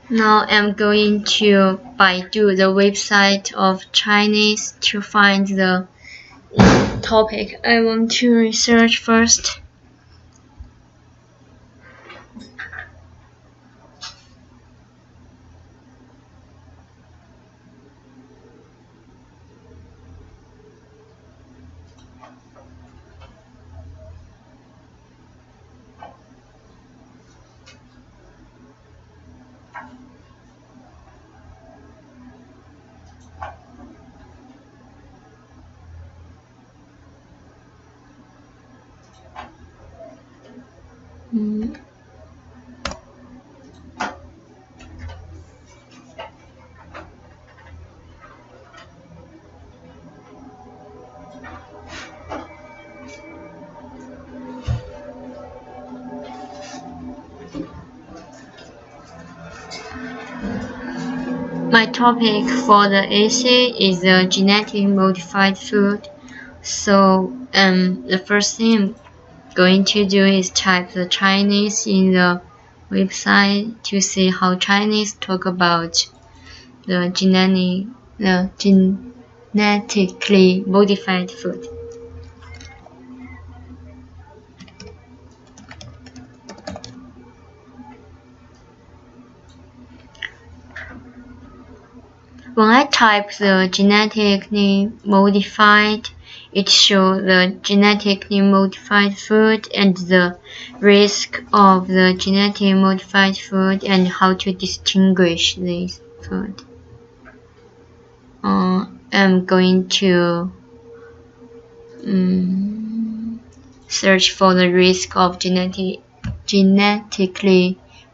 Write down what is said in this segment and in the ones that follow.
Now I'm going to Baidu, the website of Chinese, to find the topic I want to research first. My topic for the essay is the genetically modified food. So the first thing I'm going to do is type the Chinese in the website to see how Chinese talk about the genetically modified food. When I type the genetically modified, it shows the genetically modified food and the risk of the genetically modified food and how to distinguish this food. I'm going to search for the risk of genetically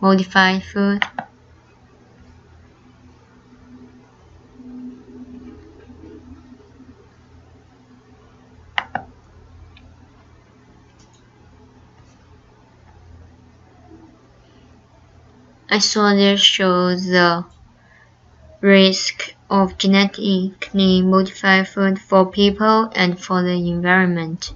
modified food. I saw there shows the risk of genetically modified food for people and for the environment.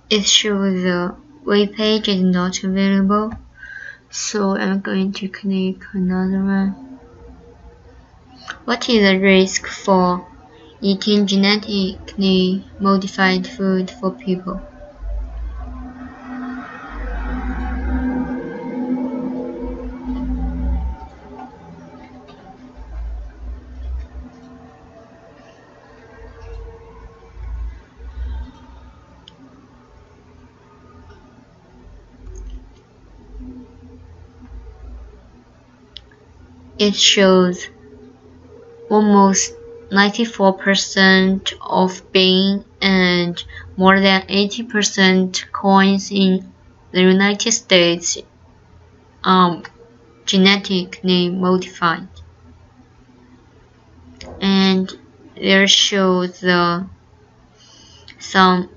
It shows the web page is not available, so I'm going to click another one. What is the risk for eating genetically modified food for people? It shows almost 94% of bean and more than 80% coins in the United States are genetically modified. And there shows some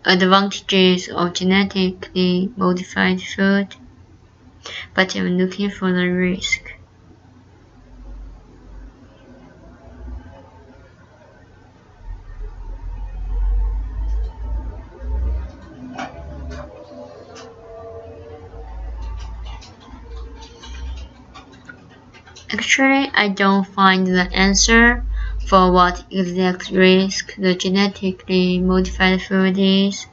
advantages of genetically modified food, but I'm looking for the risk. Actually, I don't find the answer for what exact risk the genetically modified food is,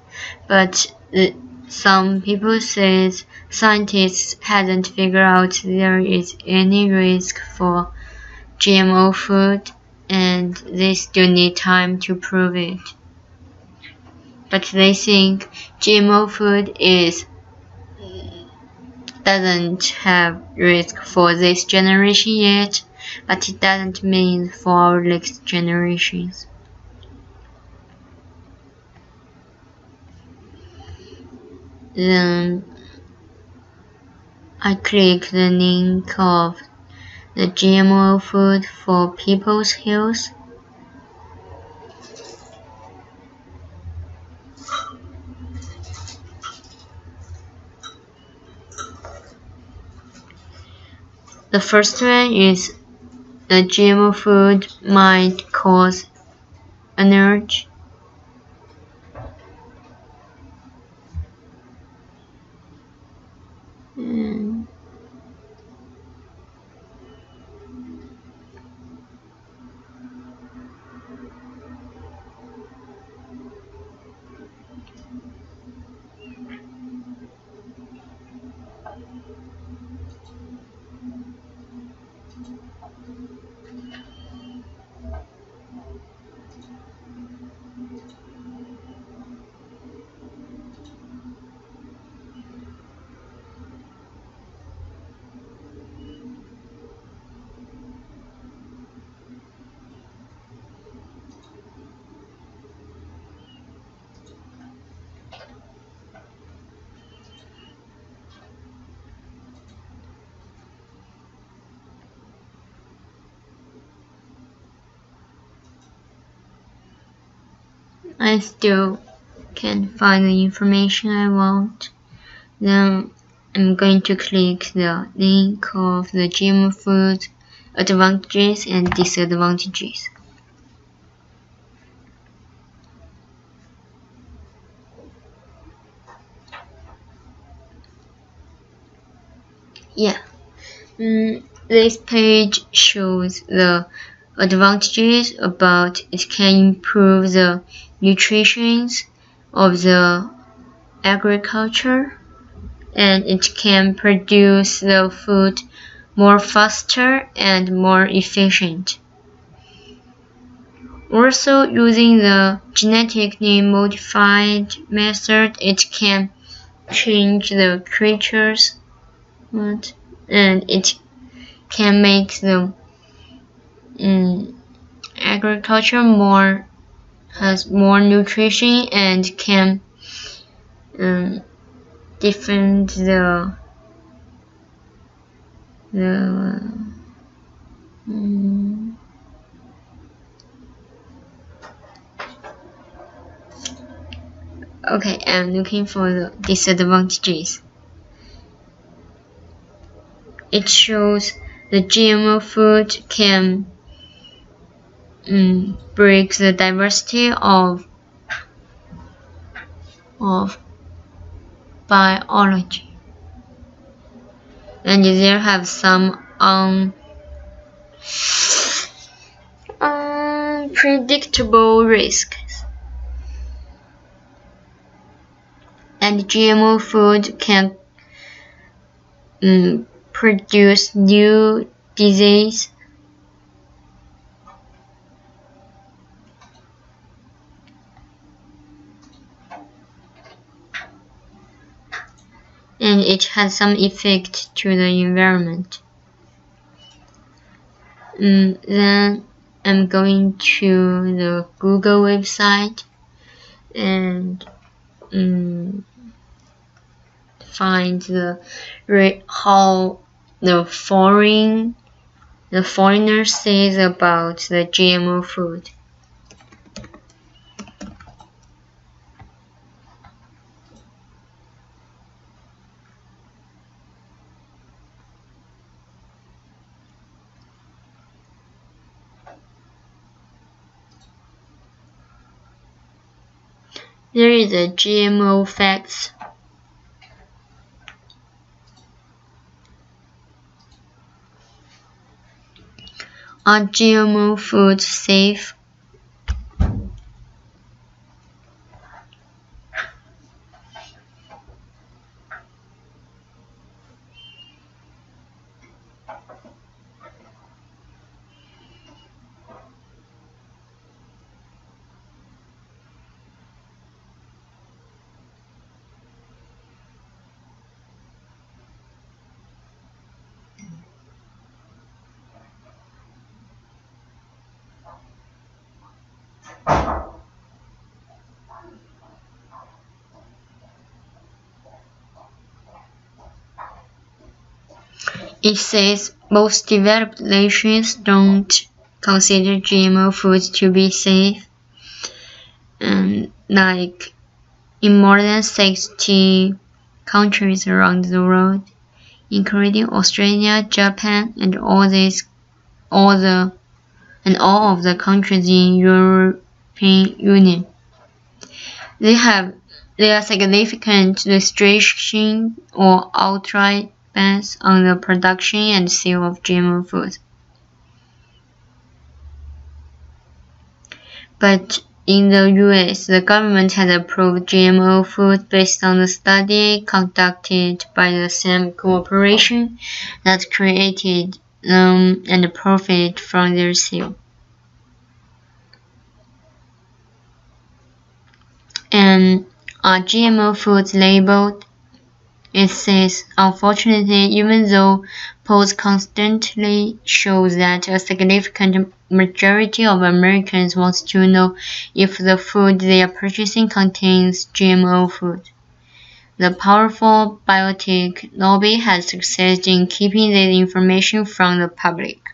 but some people say scientists haven't figured out there is any risk for GMO food, and they still need time to prove it. But they think GMO food doesn't have risk for this generation yet, but it doesn't mean for our next generations. Then I click the link of the GMO food for people's health. The first one is the GMO food might cause allergy. I still can't find the information I want. Then I'm going to click the link of the GMO food advantages and disadvantages. Yeah, this page shows the advantages about it can improve the nutrition of the agriculture, and it can produce the food more faster and more efficient. Also, using the genetically modified method, it can change the creatures, and it can make the agriculture has more nutrition and can defend the okay, I'm looking for the disadvantages. It shows the GMO food can break the diversity of biology, and there have some unpredictable risks. And GMO food can produce new disease. And it has some effect to the environment. Then I'm going to the Google website and find how the foreigner says about the GMO food. There is a GMO facts. Are GMO foods safe? It says most developed nations don't consider GMO foods to be safe, and like in more than 60 countries around the world, including Australia, Japan, and all of the countries in European Union. There are significant restrictions or outright bans on the production and sale of GMO foods. But in the US, the government has approved GMO food based on a study conducted by the same corporation that created them and profit from their sale. And are GMO foods labeled? It says, unfortunately, even though polls constantly show that a significant majority of Americans want to know if the food they are purchasing contains GMO food, the powerful biotech lobby has succeeded in keeping this information from the public.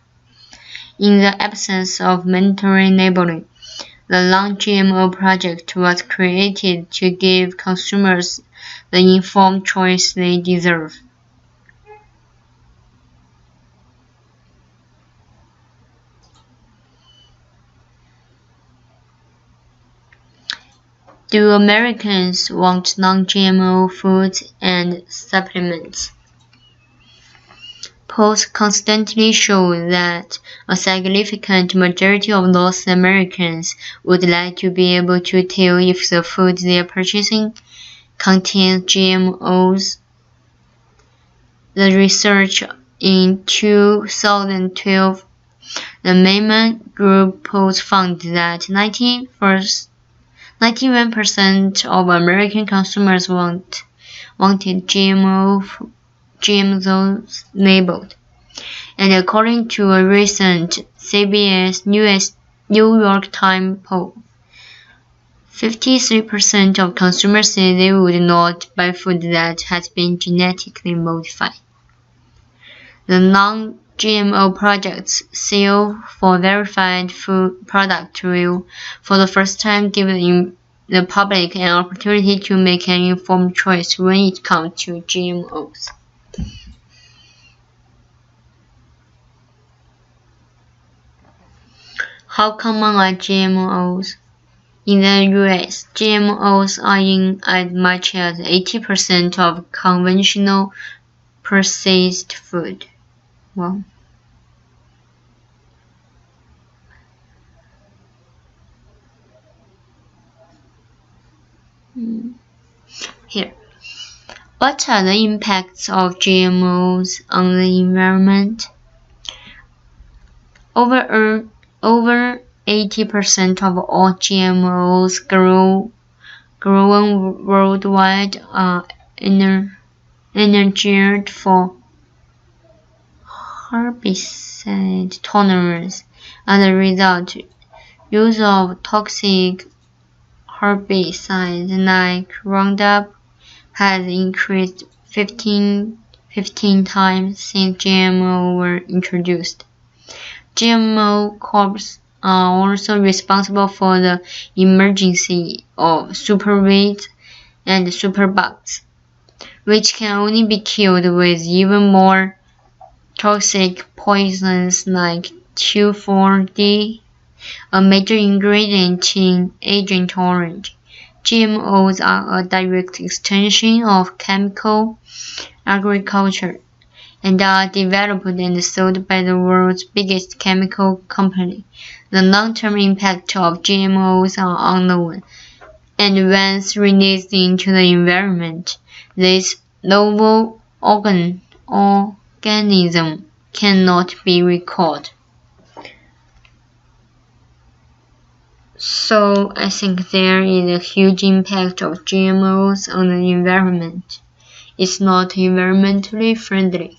In the absence of mandatory labeling, the Non-GMO Project was created to give consumers the informed choice they deserve. Do Americans want non-GMO foods and supplements? Polls constantly show that a significant majority of those Americans would like to be able to tell if the food they are purchasing contains GMOs. The research in 2012, the Mayman Group polls found that 91% of American consumers wanted GMOs labeled. And according to a recent CBS New York Times poll, 53% of consumers say they would not buy food that has been genetically modified. The non-GMO Project's seal for verified food product will, for the first time, give the public an opportunity to make an informed choice when it comes to GMOs. How common are GMOs? In the US, GMOs are in as much as 80% of conventional processed food. Wow. Here. What are the impacts of GMOs on the environment? Over 80% of all GMOs grown worldwide are engineered for herbicide tolerance. As a result, use of toxic herbicides like Roundup has increased 15 times since GMO were introduced. GMO crops are also responsible for the emergence of superweeds and superbugs, which can only be killed with even more toxic poisons like 2,4-D, a major ingredient in Agent Orange. GMOs are a direct extension of chemical agriculture. and are developed and sold by the world's biggest chemical company. The long-term impact of GMOs are unknown, and once released into the environment, this novel organism cannot be recalled. So I think there is a huge impact of GMOs on the environment. It's not environmentally friendly.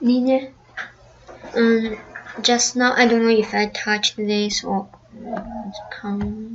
Nina, just now I don't know if I touched this or come.